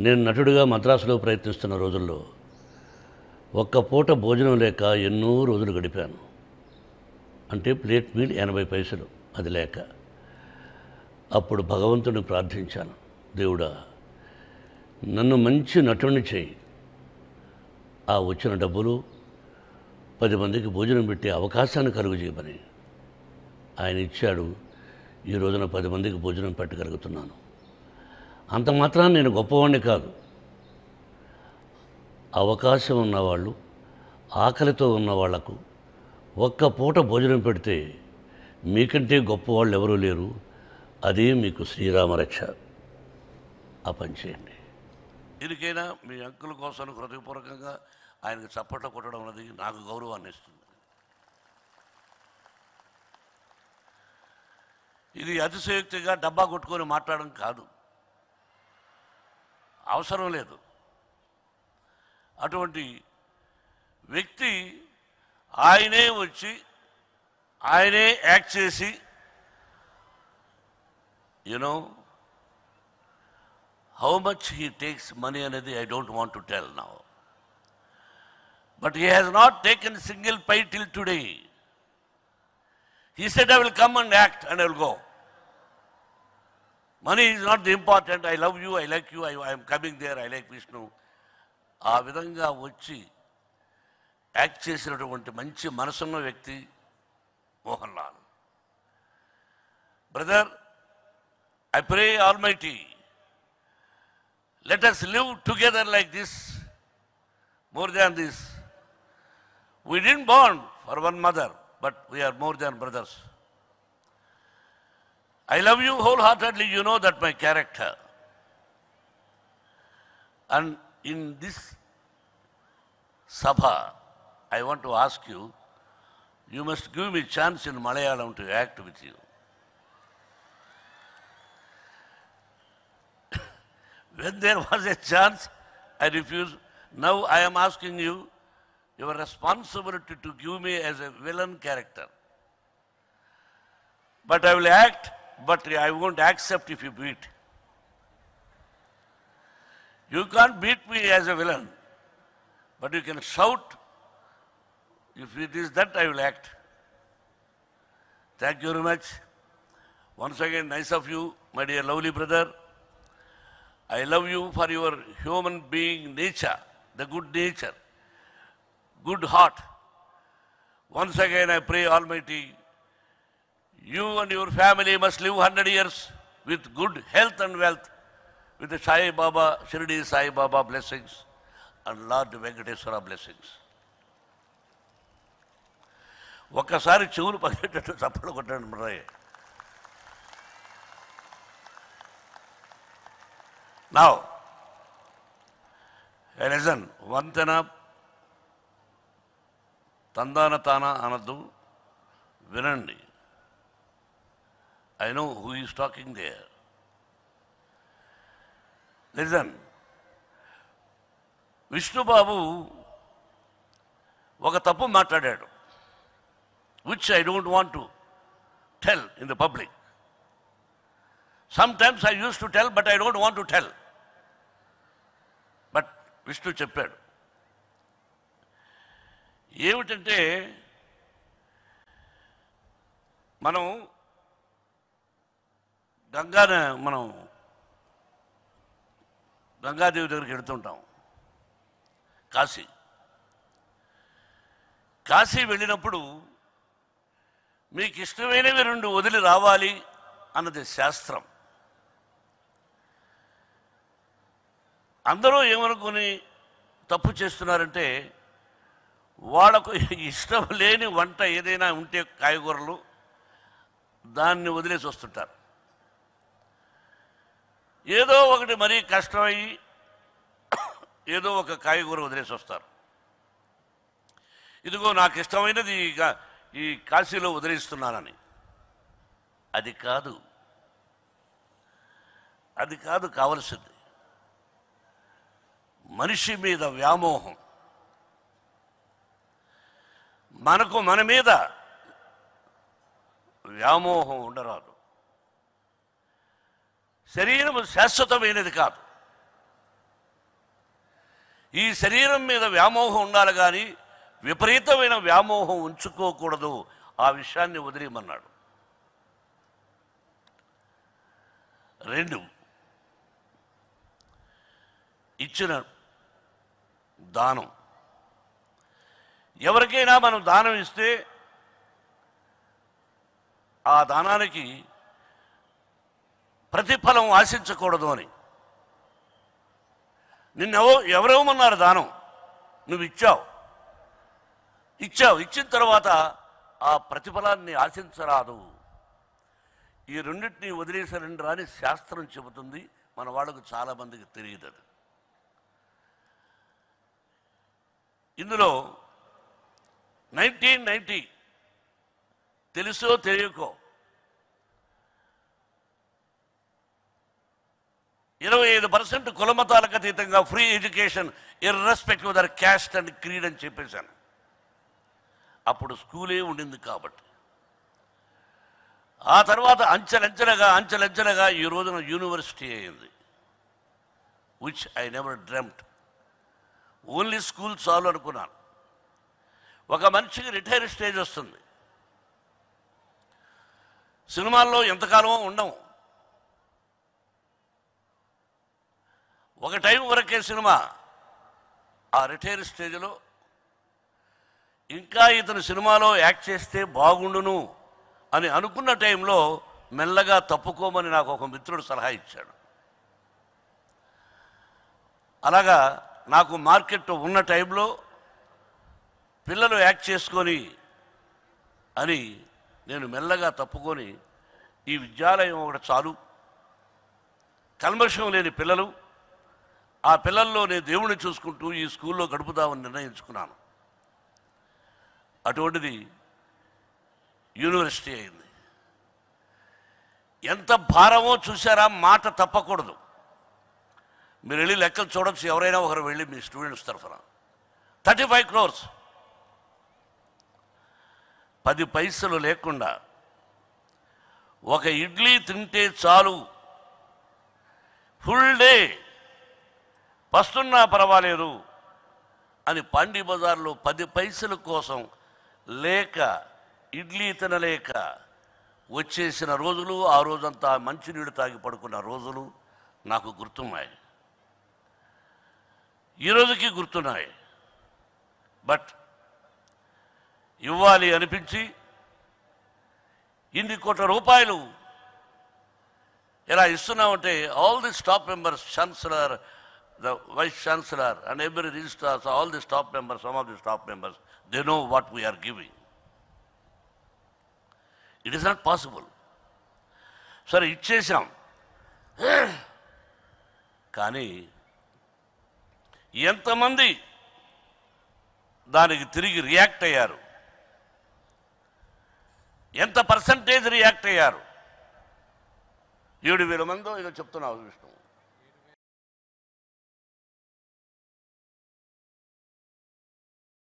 నేను నటుడిగా మద్రాసులో ప్రయత్నిస్తున్న రోజుల్లో ఒక్క పూట భోజనం లేక ఎన్నో రోజులు గడిపాను. అంటే ప్లేట్ మీల్ 80 పైసలు, అది లేక. అప్పుడు భగవంతుడిని ప్రార్థించాను, దేవుడా నన్ను మంచి నటుడిని చేయి, ఆ వచ్చిన డబ్బులు 10 మందికి భోజనం పెట్టే అవకాశాన్ని కలుగజేయమని. ఆయన ఇచ్చాడు. ఈ రోజున 10 మందికి భోజనం పెట్టగలుగుతున్నాను. అంత మాత్రాన నేను గొప్పవాడిని కాదు. అవకాశం ఉన్నవాళ్ళు, ఆకలితో ఉన్న వాళ్లకు ఒక్క పూట భోజనం పెడితే మీకంటే గొప్పవాళ్ళు ఎవరూ లేరు. అదే మీకు శ్రీరామరక్ష. ఆ పని చేయండి. దీనికైనా మీ అంకుల కోసం హృదయపూర్వకంగా ఆయనకు చప్పట్లు కొట్టడం అనేది నాకు గౌరవాన్ని ఇస్తుంది. ఇది అతిశయోక్తిగా డబ్బా కొట్టుకొని మాట్లాడడం కాదు, అవసరం లేదు. అటువంటి వ్యక్తి ఆయనే వచ్చి ఆయనే యాక్ట్ చేసి, you know how much he takes money అనేది I don't want to tell now, but he has not taken single pie till today. He said, I will come and act and I will go. Money is not the important. I love you, I like you, I am coming there, I like Vishnu. ఆ విధంగా వచ్చి act చేసినటువంటి మంచి మనసున్న వ్యక్తి Mohan Lal. Brother, I pray Almighty, let us live together like this, more than this. We didn't born for one mother, but we are more than brothers. I love you wholeheartedly, you know that my character. And in this Sabha, I want to ask you, you must give me a chance in Malayalam to act with you. When there was a chance, I refused. Now I am asking you, your responsibility to give me as a villain character. But I will act, but I won't accept if you beat. You can't beat me as a villain, but you can shout. If it is that, I will act. Thank you very much. Once again, nice of you, my dear lovely brother. I love you for your human being nature, the good nature, good heart. Once again, I pray Almighty, you and your family must live 100 years with good health and wealth, with the Sai Baba, Shirdi Sai Baba blessings and Lord Venkateswara blessings. ఒక్కసారి చెవులు పగేటట్టు చప్పట్లు కొట్టండి brother. Now, listen, వంతెన తందాన తాన అనద్దు, వినండి. I know who is talking there. Listen, Vishnu బాబు ఒక తప్పు మాట్లాడాడు, which I don't want to tell in the public. Sometimes I used to tell, but I don't want to tell. But Vishnu చెప్పాడు. ఏమిటంటే, మనం గంగాదేవి దగ్గరికి వెళుతుంటాం, కాశీ వెళ్ళినప్పుడు మీకు ఇష్టమైనవి 2 వదిలి రావాలి అన్నది శాస్త్రం. అందరూ ఏమనుకుని తప్పు చేస్తున్నారంటే, వాళ్ళకు ఇష్టం లేని వంట ఏదైనా ఉంటే కాయగూరలు దాన్ని వదిలేసి వస్తుంటారు. ఏదో ఒకటి మరీ కష్టమయ్యి ఏదో ఒక కాయగూర వదిలేసి వస్తారు. ఇదిగో నాకు ఇష్టమైనది ఈ కాశీలో వదిలేస్తున్నానని. అది కాదు కావలసింది. మనిషి మీద వ్యామోహం. మనకు మన మీద వ్యామోహం ఉండరాదు. శరీరము శాశ్వతమైనది కాదు. ఈ శరీరం మీద వ్యామోహం ఉండాలి కానీ విపరీతమైన వ్యామోహం ఉంచుకోకూడదు. ఆ విషయాన్ని వదిలేయమన్నాడు. 2, ఇచ్చిన దానం. ఎవరికైనా మనం దానం ఇస్తే ఆ దానానికి ప్రతిఫలం ఆశించకూడదు అని. ఎవరేమన్నారు దానం, నువ్వు ఇచ్చావు. ఇచ్చిన తర్వాత ఆ ప్రతిఫలాన్ని ఆశించరాదు. ఈ రెండింటినీ వదిలేసారండి అని శాస్త్రం చెబుతుంది. మన వాళ్ళకు చాలామందికి తెలియదు అది. ఇందులో 1990 తెలుసో తెలియకో 25% కులమతాలకు అతీతంగా free education irrespective their caste and creed అని చెప్పేశాను. అప్పుడు స్కూలే ఉండింది కాబట్టి. ఆ తర్వాత అంచెలంచెలుగా ఈ రోజున యూనివర్సిటీ అయింది. Which I never dreamt. Only school చాలు అనుకున్నాను. ఒక మనిషికి రిటైర్ స్టేజ్ వస్తుంది. సినిమాల్లో ఎంతకాలమో ఉండము. ఒక టైం వరకే సినిమా. ఆ రిటైర్ స్టేజ్లో ఇంకా ఇతను సినిమాలో యాక్ట్ చేస్తే బాగుండును అని అనుకున్న టైంలో మెల్లగా తప్పుకోమని నాకు ఒక మిత్రుడు సలహా ఇచ్చాడు. అలాగా నాకు మార్కెట్ ఉన్న టైంలో పిల్లలు యాక్ట్ చేసుకొని అని నేను మెల్లగా తప్పుకొని ఈ విద్యాలయం ఒకటి చాలు, కల్మషం లేని పిల్లలు, ఆ పిల్లల్లో నేను దేవుణ్ణి చూసుకుంటూ ఈ స్కూల్లో గడుపుదామని నిర్ణయించుకున్నాను. అటువంటిది యూనివర్సిటీ అయింది. ఎంత భారమో చూసారా. మాట తప్పకూడదు. మీరు వెళ్ళి లెక్కలు చూడొచ్చు, ఎవరైనా ఒకరు వెళ్ళి మీ స్టూడెంట్స్ తరఫున 35 crores 10 పైసలు లేకుండా ఒక ఇడ్లీ తింటే చాలు, ఫుల్ డే పస్తున్నా పర్వాలేదు అని పాండీ బజార్లో 10 పైసల కోసం లేక ఇడ్లీ తినలేక వచ్చేసిన రోజులు, ఆ రోజంతా మంచినీళ్ళు తాగి పడుకున్న రోజులు నాకు గుర్తున్నాయి. ఈరోజుకి గుర్తున్నాయి. బట్ ఇవ్వాలి అనిపించి ఇన్ని కోట్ల రూపాయలు ఎలా ఇస్తున్నామంటే all the staff members, chancellor, the vice chancellor and every registrars, all the staff members, some of the staff members, they know what we are giving. It is not possible. సరే ఇచ్చేసాం, కానీ ఎంతమంది దానికి తిరిగి రియాక్ట్ అయ్యారు, ఎంత percentage react అయ్యారు? 7,000 మందో ఏదో చెప్తున్నావు విష్ణు.